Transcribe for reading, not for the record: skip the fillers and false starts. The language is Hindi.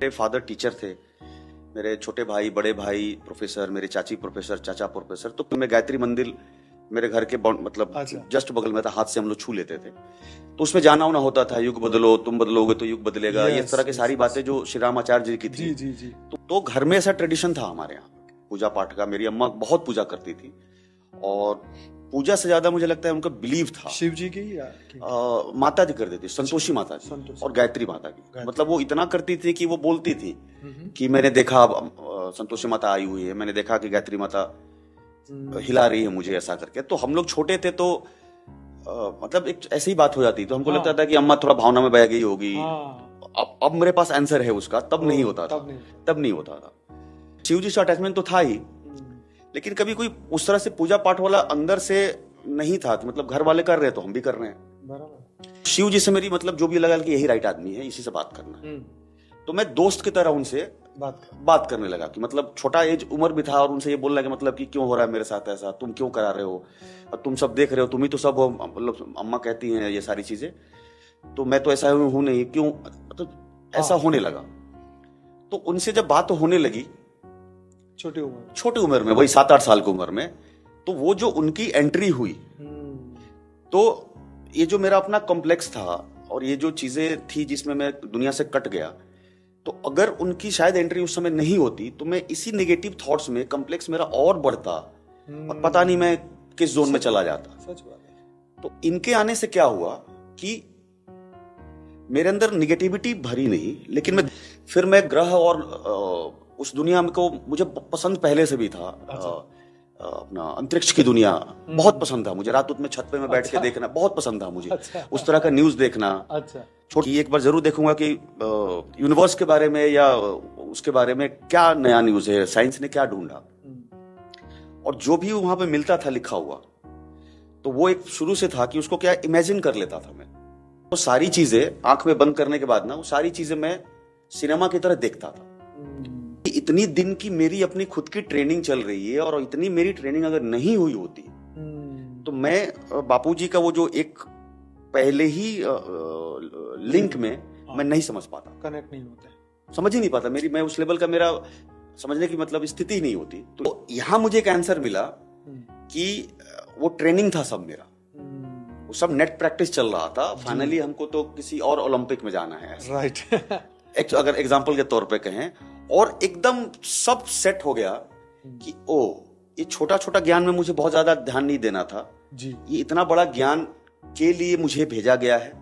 मेरे फादर टीचर थे, मेरे छोटे भाई बड़े भाई प्रोफेसर, मेरे चाची प्रोफेसर, चाचा प्रोफेसर। तो मैं गायत्री मंदिर मेरे घर के मतलब जस्ट बगल में था, हाथ से हम लोग छू लेते थे। तो उसमें जाना होना होता था, युग बदलो तुम बदलोगे तो युग बदलेगा, ये तरह की सारी बातें जो श्री रामाचार्य जी की थी। जी। तो घर में ऐसा ट्रेडिशन था हमारे यहाँ पूजा पाठ का। मेरी अम्मा बहुत पूजा करती थी और पूजा से ज्यादा मुझे लगता है उनका बिलीव था शिव जी की या माता जी कर देती, संतोषी माता जी और गायत्री माता की। मतलब वो इतना करती थी कि वो बोलती थी कि मैंने देखा संतोषी माता आई हुई है, मैंने देखा कि गायत्री माता हिला रही है मुझे, ऐसा करके। तो हम लोग छोटे थे तो मतलब एक ऐसी ही बात हो जाती, तो हमको लगता था कि अम्मा थोड़ा भावना में बह गई होगी। अब मेरे पास आंसर है उसका, तब नहीं होता था, तब नहीं होता था। शिव जी से अटैचमेंट तो था ही, लेकिन कभी कोई उस तरह से पूजा पाठ वाला अंदर से नहीं था कि मतलब घर वाले कर रहे हैं तो हम भी कर रहे हैं। बराबर। शिव जी से मेरी मतलब जो भी लगा कि यही राइट आदमी है, इसी से बात करना है। तो मैं दोस्त की तरह उनसे बात करने लगा कि मतलब छोटा एज उम्र भी था और उनसे ये बोलना कि मतलब कि क्यों हो रहा है मेरे साथ ऐसा, तुम क्यों करा रहे हो, और तुम सब देख रहे हो, तुम ही तो सब हो, मतलब अम्मा कहती हैं ये सारी चीजें, तो मैं तो ऐसा हूं नहीं, क्यों, तो ऐसा होने लगा। तो उनसे जब बात होने लगी छोटी उम्र में, वही 7-8 साल की उम्र में, तो वो जो उनकी एंट्री हुई, तो ये जो मेरा अपना कॉम्प्लेक्स था और ये जो चीजें थी जिसमें मैं दुनिया से कट गया, तो अगर उनकी शायद एंट्री उस समय नहीं होती तो मैं इसी नेगेटिव थॉट्स में कॉम्प्लेक्स मेरा और बढ़ता और पता नहीं मैं किस जोन में चला जाता। सच बात है। तो इनके आने से क्या हुआ कि मेरे अंदर निगेटिविटी भरी नहीं, लेकिन फिर मैं ग्रह और उस दुनिया में को मुझे पसंद पहले से भी था। अपना अंतरिक्ष की दुनिया बहुत पसंद था मुझे, रात में छत पे में बैठ के देखना बहुत पसंद था मुझे। उस तरह का न्यूज देखना। छोटी एक बार जरूर देखूंगा कि यूनिवर्स के बारे में या उसके बारे में क्या नया न्यूज है, साइंस ने क्या ढूंढा, और जो भी वहां पे मिलता था लिखा हुआ, तो वो एक शुरू से था कि उसको क्या इमेजिन कर लेता था मैं। वो सारी चीजें आंख में बंद करने के बाद ना, वो सारी चीजें मैं सिनेमा की तरह देखता था। इतनी दिन की मेरी अपनी खुद की ट्रेनिंग चल रही है और इतनी मेरी ट्रेनिंग अगर नहीं हुई होती तो मैं बापूजी का वो जो एक पहले ही लिंक में मैं नहीं समझ पाता, कनेक्ट नहीं होता, समझ ही नहीं पाता, मैं उस लेवल का मेरा समझने की मतलब स्थिति ही नहीं होती। तो यहां मुझे एक आंसर मिला कि वो ट्रेनिंग था सब मेरा, वो सब नेट प्रैक्टिस चल रहा था। फाइनली हमको तो किसी और ओलंपिक में जाना है, राइट। अगर एग्जांपल के तौर पे कहें, और एकदम सब सेट हो गया कि ओ ये छोटा छोटा ज्ञान में मुझे बहुत ज्यादा ध्यान नहीं देना था जी, ये इतना बड़ा ज्ञान के लिए मुझे भेजा गया है।